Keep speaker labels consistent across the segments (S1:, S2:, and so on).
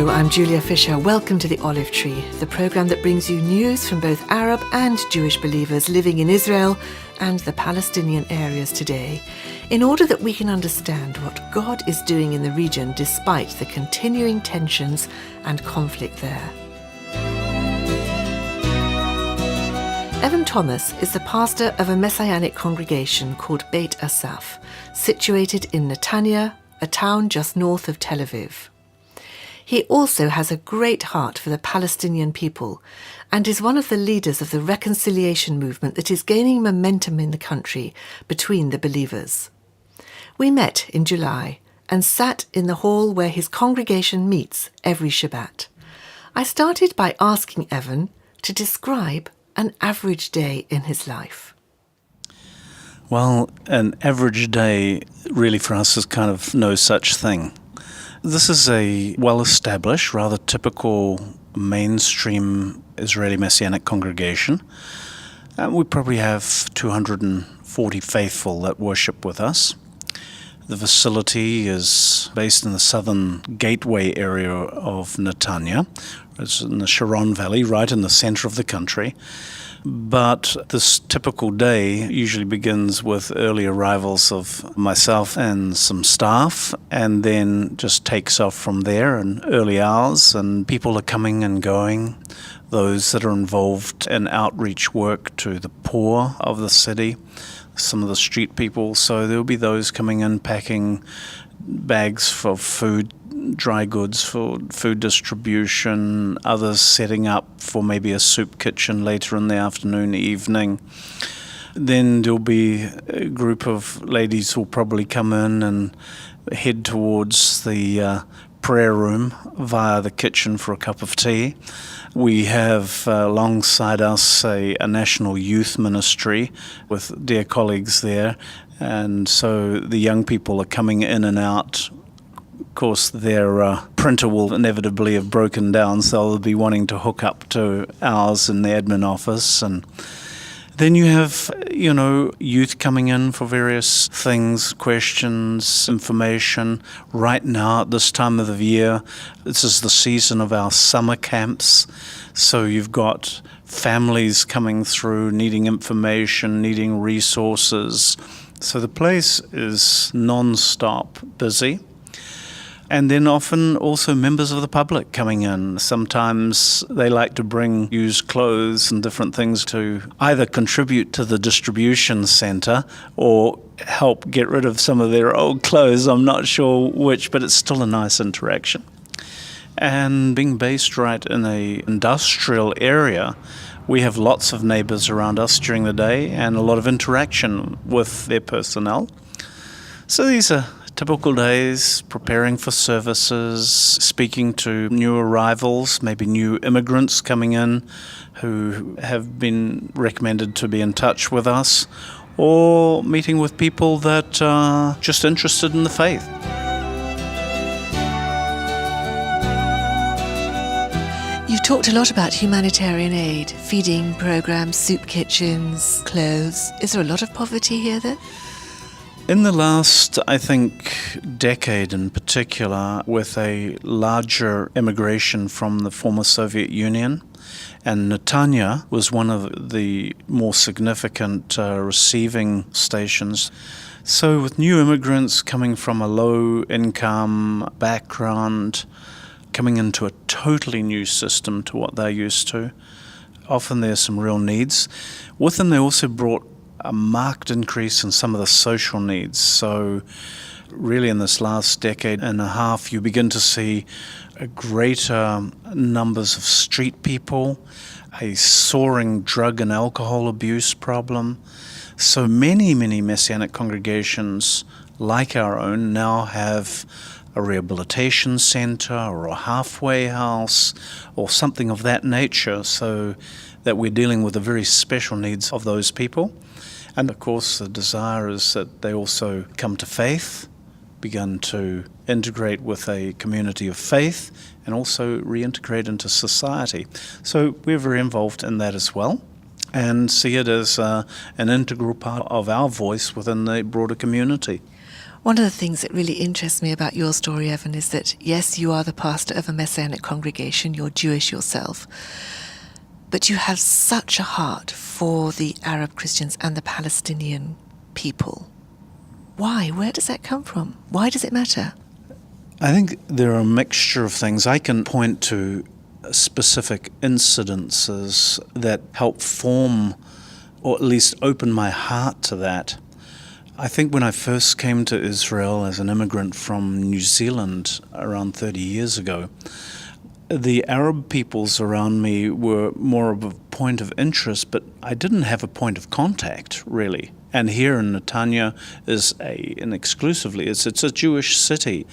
S1: Hello, I'm Julia Fisher. Welcome to The Olive Tree, the programme that brings you news from both Arab and Jewish believers living in Israel and the Palestinian areas today, in order that we can understand what God is doing in the region despite the continuing tensions and conflict there. Evan Thomas is the pastor of a Messianic congregation called Beit Asaph, situated in Netanya, a town just north of Tel Aviv. He also has a great heart for the Palestinian people and is one of the leaders of the reconciliation movement that is gaining momentum in the country between the believers. We met in July and sat in the hall where his congregation meets every Shabbat. I started by asking Evan to describe an average day in his life.
S2: Well, an average day really for us is kind of no such thing. This is a well-established, rather typical mainstream Israeli Messianic congregation. We probably have 240 faithful that worship with us. The facility is based in the southern gateway area of Netanya. It's in the Sharon Valley, right in the center of the country. But this typical day usually begins with early arrivals of myself and some staff, and then just takes off from there in early hours, and people are coming and going. Those that are involved in outreach work to the poor of the city, some of the street people. So there'll be those coming in packing bags for food, dry goods for food distribution, others setting up for maybe a soup kitchen later in the afternoon, evening. Then there'll be a group of ladies who'll probably come in and head towards the prayer room via the kitchen for a cup of tea. We have alongside us a national youth ministry with dear colleagues there, and so the young people are coming in and out. Of course, their printer will inevitably have broken down, so they'll be wanting to hook up to ours in the admin office. And then you have, youth coming in for various things, questions, information. Right now, at this time of the year, this is the season of our summer camps. So you've got families coming through, needing information, needing resources. So the place is non-stop busy. And then often also members of the public coming in. Sometimes they like to bring used clothes and different things to either contribute to the distribution center or help get rid of some of their old clothes. I'm not sure which, but it's still a nice interaction. And being based right in an industrial area, we have lots of neighbors around us during the day and a lot of interaction with their personnel. So these are typical days, preparing for services, speaking to new arrivals, maybe new immigrants coming in who have been recommended to be in touch with us, or meeting with people that are just interested in the faith.
S1: You've talked a lot about humanitarian aid, feeding programs, soup kitchens, clothes. Is there a lot of poverty here then?
S2: In the last, I think, decade in particular, with a larger immigration from the former Soviet Union, and Netanya was one of the more significant receiving stations. So with new immigrants coming from a low-income background, coming into a totally new system to what they're used to, often there's some real needs. With them, they also brought a marked increase in some of the social needs. So really in this last decade and a half, you begin to see a greater numbers of street people, a soaring drug and alcohol abuse problem. So many Messianic congregations like our own now have a rehabilitation center or a halfway house or something of that nature, so that we're dealing with the very special needs of those people. And of course, the desire is that they also come to faith, begin to integrate with a community of faith, and also reintegrate into society. So we're very involved in that as well, and see it as an integral part of our voice within the broader community.
S1: One of the things that really interests me about your story, Evan, is that, yes, you are the pastor of a Messianic congregation, you're Jewish yourself, but you have such a heart for the Arab Christians and the Palestinian people. Why? Where does that come from? Why does it matter?
S2: I think there are a mixture of things. I can point to specific incidences that help form, or at least open my heart to that. I think when I first came to Israel as an immigrant from New Zealand around 30 years ago, the Arab peoples around me were more of a point of interest, but I didn't have a point of contact, really. And here in Netanya is it's a Jewish city.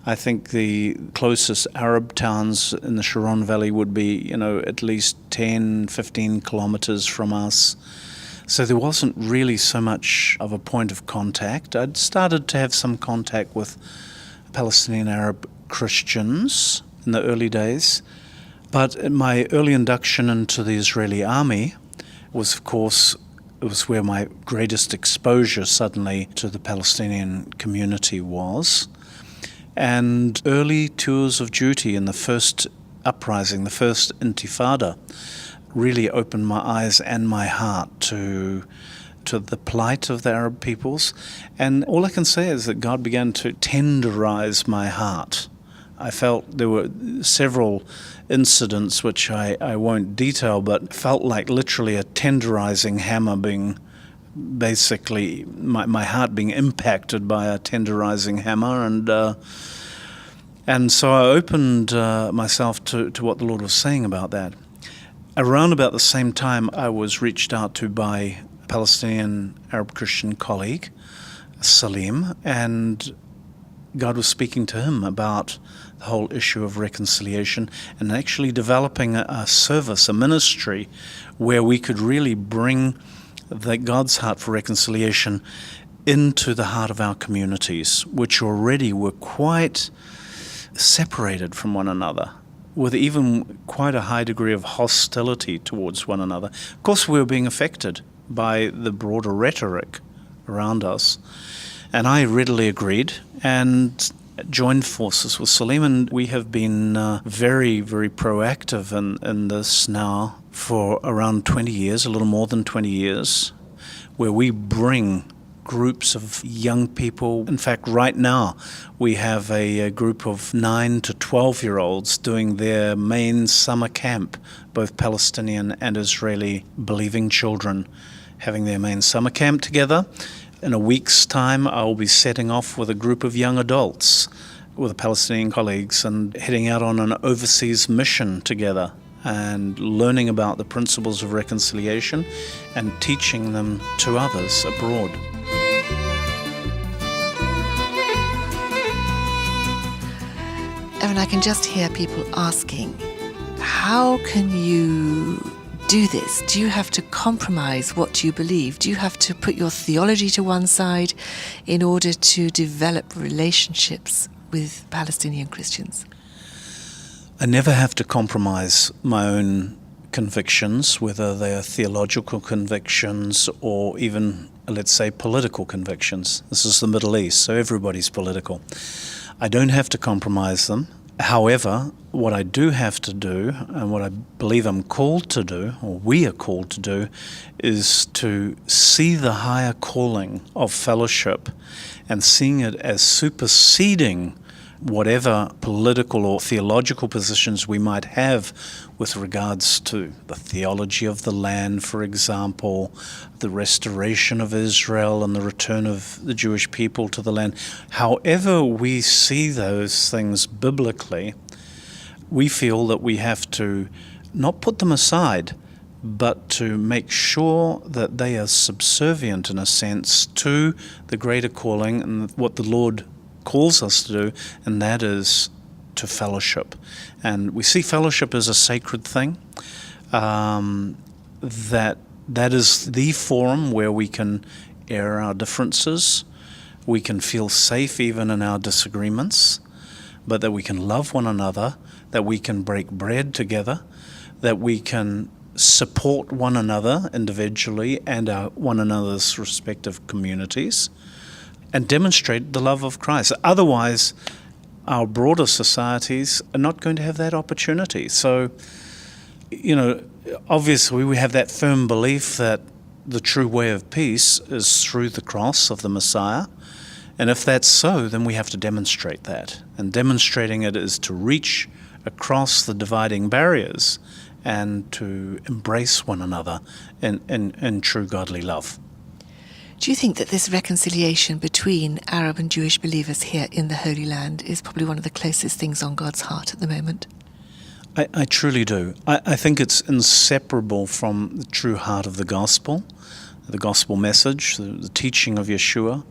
S2: I think the closest Arab towns in the Sharon Valley would be, at least 10, 15 kilometers from us. So there wasn't really so much of a point of contact. I'd started to have some contact with Palestinian Arab Christians in the early days. But my early induction into the Israeli army was, of course, it was where my greatest exposure suddenly to the Palestinian community was. And early tours of duty in the first uprising, the first Intifada, really opened my eyes and my heart to the plight of the Arab peoples. And all I can say is that God began to tenderize my heart. I felt there were several incidents which I won't detail, but felt like literally a tenderizing hammer being basically my heart being impacted by a tenderizing hammer, and so I opened myself to what the Lord was saying about that. Around about the same time, I was reached out to by a Palestinian Arab Christian colleague, Salim, and God was speaking to him about the whole issue of reconciliation and actually developing a service, a ministry, where we could really bring God's heart for reconciliation into the heart of our communities, which already were quite separated from one another, with even quite a high degree of hostility towards one another. Of course, we were being affected by the broader rhetoric around us, and I readily agreed and joined forces with Salim, and we have been very, very proactive in this now for around 20 years, a little more than 20 years, where we bring groups of young people. In fact, right now, we have a group of 9 to 12-year-olds doing their main summer camp, both Palestinian and Israeli believing children having their main summer camp together. In a week's time, I'll be setting off with a group of young adults with Palestinian colleagues and heading out on an overseas mission together and learning about the principles of reconciliation and teaching them to others abroad.
S1: Evan, I can just hear people asking, how can you do this? Do you have to compromise what you believe? Do you have to put your theology to one side in order to develop relationships with Palestinian Christians?
S2: I never have to compromise my own convictions, whether they are theological convictions or even, let's say, political convictions. This is the Middle East, so everybody's political. I don't have to compromise them. However, what I do have to do, and what I believe I'm called to do, or we are called to do, is to see the higher calling of fellowship and seeing it as superseding whatever political or theological positions we might have with regards to the theology of the land, for example, the restoration of Israel and the return of the Jewish people to the land. However we see those things biblically, we feel that we have to not put them aside, but to make sure that they are subservient, in a sense, to the greater calling and what the Lord calls us to do, and that is to fellowship. And we see fellowship as a sacred thing, that is the forum where we can air our differences, we can feel safe even in our disagreements, but that we can love one another, that we can break bread together, that we can support one another individually and one another's respective communities, and demonstrate the love of Christ. Otherwise, our broader societies are not going to have that opportunity. So, obviously we have that firm belief that the true way of peace is through the cross of the Messiah. And if that's so, then we have to demonstrate that. And demonstrating it is to reach across the dividing barriers and to embrace one another in true godly love.
S1: Do you think that this reconciliation between Arab and Jewish believers here in the Holy Land is probably one of the closest things on God's heart at the moment?
S2: I truly do. I think it's inseparable from the true heart of the gospel message, the teaching of Yeshua.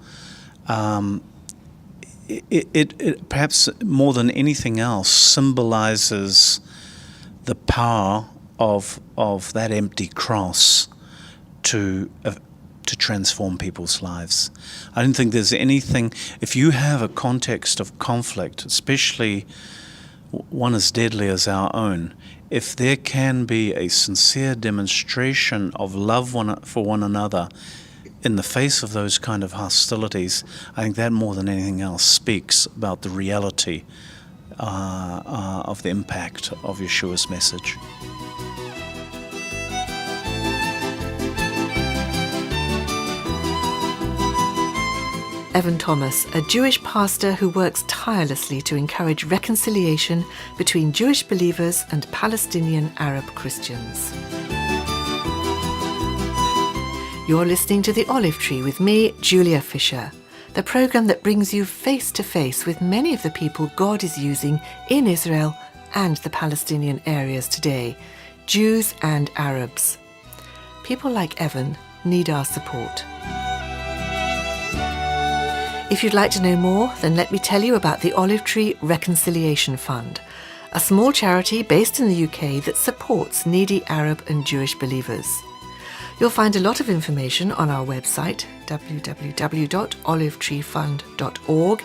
S2: It perhaps more than anything else symbolizes the power of that empty cross to transform people's lives. I don't think there's anything, if you have a context of conflict, especially one as deadly as our own, if there can be a sincere demonstration of love for one another in the face of those kind of hostilities, I think that more than anything else speaks about the reality of the impact of Yeshua's message.
S1: Evan Thomas, a Jewish pastor who works tirelessly to encourage reconciliation between Jewish believers and Palestinian Arab Christians. You're listening to The Olive Tree with me, Julia Fisher, the programme that brings you face to face with many of the people God is using in Israel and the Palestinian areas today, Jews and Arabs. People like Evan need our support. If you'd like to know more, then let me tell you about the Olive Tree Reconciliation Fund, a small charity based in the UK that supports needy Arab and Jewish believers. You'll find a lot of information on our website, www.olivetreefund.org,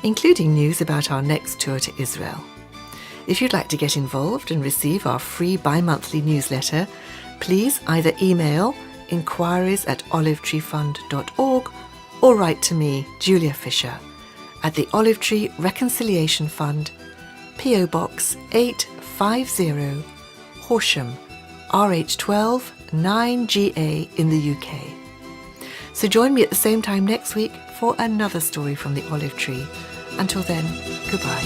S1: including news about our next tour to Israel. If you'd like to get involved and receive our free bi-monthly newsletter, please either email inquiries@olivetreefund.org or write to me, Julia Fisher, at the Olive Tree Reconciliation Fund, P.O. Box 850, Horsham, RH12 9GA in the UK. So join me at the same time next week for another story from the Olive Tree. Until then, goodbye.